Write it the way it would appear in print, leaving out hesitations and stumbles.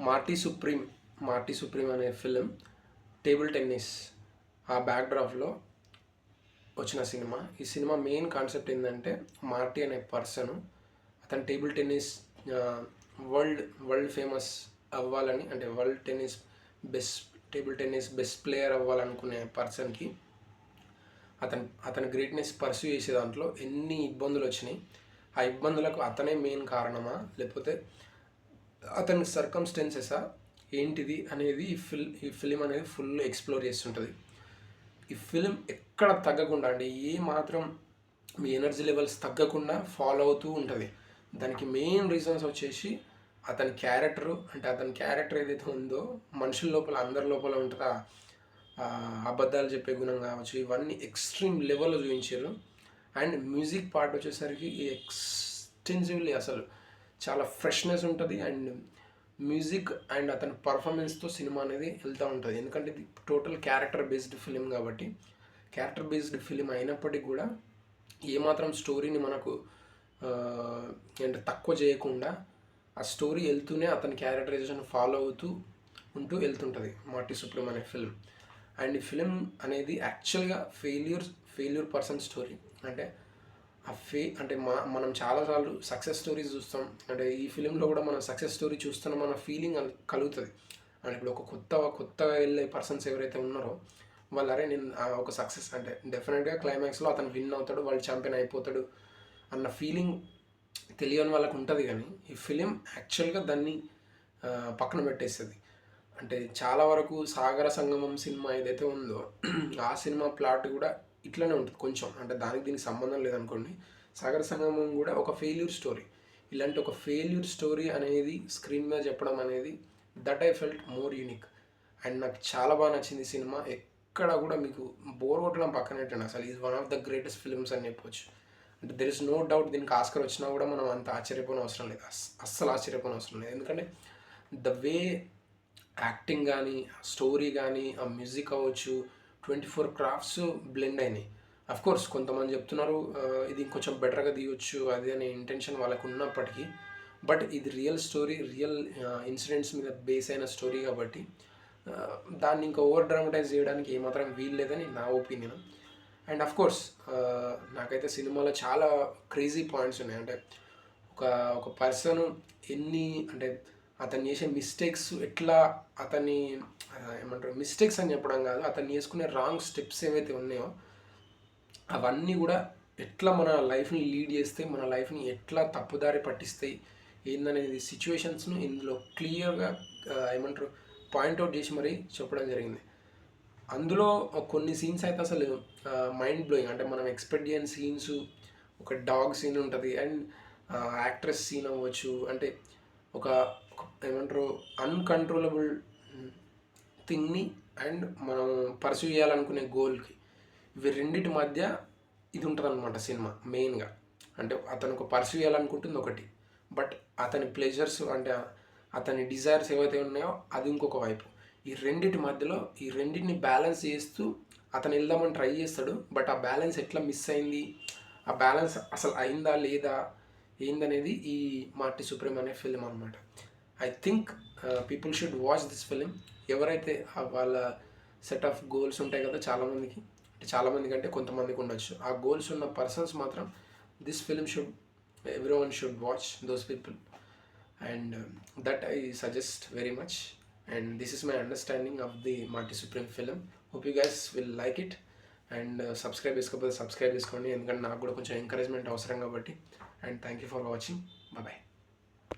Marty supreme అనే film table tennis ఆ బ్యాక్డ్రాప్లో వచ్చిన సినిమా. ఈ సినిమా మెయిన్ కాన్సెప్ట్ ఏంటంటే మార్టీ అనే పర్సన్ అతను వరల్డ్ ఫేమస్ అవ్వాలని, అంటే టేబుల్ టెన్నిస్ బెస్ట్ ప్లేయర్ అవ్వాలనుకునే పర్సన్కి అతని గ్రేట్నెస్ పర్సూ చేసే దాంట్లో ఎన్ని ఇబ్బందులు వచ్చినాయి, ఆ ఇబ్బందులకు అతనే మెయిన్ కారణమా లేకపోతే అతని సర్కమ్స్టెన్సెసా ఏంటిది అనేది ఈ ఫిలిం అనేది ఫుల్ ఎక్స్ప్లోర్ చేస్తుంటుంది. ఈ ఫిలిం ఎక్కడ తగ్గకుండా, అంటే ఏ మాత్రం మీ ఎనర్జీ లెవెల్స్ తగ్గకుండా ఫాలో అవుతూ ఉంటుంది. దానికి మెయిన్ రీజన్స్ వచ్చేసి అతని క్యారెక్టర్ ఏదైతే ఉందో మనుషుల లోపల, అందరి లోపల ఉంటుందా అబద్ధాలు చెప్పే గుణం కావచ్చు, ఇవన్నీ ఎక్స్ట్రీమ్ లెవెల్లో చూపించారు. అండ్ మ్యూజిక్ పార్ట్ వచ్చేసరికి ఎక్స్టెన్సివ్లీ అసలు చాలా ఫ్రెష్నెస్ ఉంటుంది. అండ్ మ్యూజిక్ అండ్ అతని పర్ఫార్మెన్స్తో సినిమా అనేది వెళ్తూ ఉంటుంది. ఎందుకంటే ఇది టోటల్ క్యారెక్టర్ బేస్డ్ ఫిలిం కాబట్టి, క్యారెక్టర్ బేస్డ్ ఫిలిం అయినప్పటికీ కూడా ఏమాత్రం స్టోరీని మనకు అంటే తక్కువ చేయకుండా ఆ స్టోరీ వెళ్తూనే అతని క్యారెక్టరైజేషన్ ఫాలో ఉంటూ వెళ్తుంటుంది మార్టీ సుప్రీం అనే ఫిలిం. అండ్ ఈ ఫిలిం అనేది యాక్చువల్గా ఫెయిల్యూర్ పర్సన్ స్టోరీ. అంటే అంటే మనం చాలాసార్లు సక్సెస్ స్టోరీస్ చూస్తాం. అంటే ఈ ఫిలింలో కూడా మనం సక్సెస్ స్టోరీ చూస్తున్నాం అన్న ఫీలింగ్ కలుగుతుంది. అండ్ ఇప్పుడు ఒక కొత్తగా వెళ్ళే పర్సన్స్ ఎవరైతే ఉన్నారో వాళ్ళు, అరే నేను ఒక సక్సెస్ అంటే డెఫినెట్గా క్లైమాక్స్లో అతను విన్ అవుతాడు, వాళ్ళు ఛాంపియన్ అయిపోతాడు అన్న ఫీలింగ్ తెలియని వాళ్ళకు ఉంటుంది. కానీ ఈ ఫిలిం యాక్చువల్గా దాన్ని పక్కన పెట్టేస్తుంది. అంటే చాలా వరకు సాగర సంగమం సినిమా ఏదైతే ఉందో ఆ సినిమా ప్లాట్ కూడా ఇట్లనే ఉంటుంది కొంచెం. అంటే దీనికి సంబంధం లేదనుకోండి. సాగర సంగమం కూడా ఒక ఫెయిల్యూర్ స్టోరీ. ఇలాంటి ఒక ఫెయిల్యూర్ స్టోరీ అనేది స్క్రీన్ మీద చెప్పడం అనేది that I felt more unique. And నాకు చాలా బాగా నచ్చింది ఈ సినిమా. ఎక్కడ కూడా మీకు బోర్ కొట్టడం పక్కన పెట్టండి, అసలు is one of the greatest films అని చెప్పొచ్చు. అంటే దెర్ ఇస్ నో డౌట్ దీనికి ఆస్కర్ వచ్చినా కూడా మనం అంత ఆశ్చర్యపోయిన అవసరం లేదు, అస్సలు ఆశ్చర్యపోయిన అవసరం లేదు. ఎందుకంటే ద వే యాక్టింగ్ కానీ, స్టోరీ కానీ, ఆ మ్యూజిక్ అవ్వచ్చు, 24 క్రాఫ్ట్స్ బ్లెండ్ అయినాయి. కోర్స్ కొంతమంది చెప్తున్నారు ఇది ఇంకొంచెం బెటర్గా తీయొచ్చు అది అనే ఇంటెన్షన్ వాళ్ళకు ఉన్నప్పటికీ, బట్ ఇది రియల్ స్టోరీ, రియల్ ఇన్సిడెంట్స్ మీద బేస్ అయిన స్టోరీ కాబట్టి దాన్ని ఇంకా ఓవర్ డ్రామటైజ్ చేయడానికి ఏమాత్రం వీలు లేదని నా ఒపీనియన్. అండ్ కోర్స్ నాకైతే సినిమాలో చాలా క్రేజీ పాయింట్స్ ఉన్నాయి. అంటే ఒక పర్సన్ అంటే అతను చేసే మిస్టేక్స్ ఎట్లా అతన్ని ఏమంటారు, మిస్టేక్స్ అని చెప్పడం కాదు, అతను చేసుకునే రాంగ్ స్టెప్స్ ఏవైతే ఉన్నాయో అవన్నీ కూడా ఎట్లా మన లైఫ్ని లీడ్ చేస్తే, మన లైఫ్ని ఎట్లా తప్పుదారి పట్టిస్తాయి ఏందనేది సిచ్యువేషన్స్ను ఇందులో క్లియర్గా ఏమంటారు పాయింట్అవుట్ చేసి మరీ చెప్పడం జరిగింది. అందులో కొన్ని సీన్స్ అయితే అసలు మైండ్ బ్లోయింగ్. అంటే మనం ఎక్స్పెక్ట్ చేయని సీన్స్, ఒక డాగ్ సీన్ ఉంటుంది అండ్ యాక్ట్రెస్ సీన్ అవ్వచ్చు. అంటే ఒక ఏమంటారు అన్కంట్రోలబుల్ థింగ్ని అండ్ మనం పర్సూ చేయాలనుకునే గోల్కి, ఇవి రెండింటి మధ్య ఇది ఉంటుంది అనమాట సినిమా మెయిన్గా. అంటే అతను ఒక పర్సూ చేయాలనుకుంటుంది ఒకటి, బట్ అతని ప్లెజర్స్ అంటే అతని డిజైర్స్ ఏవైతే ఉన్నాయో అది ఇంకొక వైపు. ఈ రెండింటి మధ్యలో ఈ రెండింటిని బ్యాలెన్స్ చేస్తూ అతను వెళ్దామని ట్రై చేస్తాడు. బట్ ఆ బ్యాలెన్స్ ఎట్లా మిస్ అయింది, ఆ బ్యాలెన్స్ అసలు అయిందా లేదా ఏందనేది ఈ మార్టీ సుప్రీం అనే ఫిలిం అనమాట. I think people should watch this film. ఎవరైతే వాళ్ళ సెట్ ఆఫ్ గోల్స్ ఉంటాయి కదా చాలామందికి, అంటే చాలామంది కంటే కొంతమందికి ఉండొచ్చు, ఆ గోల్స్ ఉన్న పర్సన్స్ మాత్రం this film everyone should watch those people, and that I suggest very much. And this is my understanding of the Marty Supreme film. Hope you guys will like it, and subscribe చేసుకోకపోతే subscribe చేసుకోండి, ఎందుకంటే నాకు కూడా కొంచెం encouragement అవసరం కాబట్టి. And thank you for watching. Bye bye.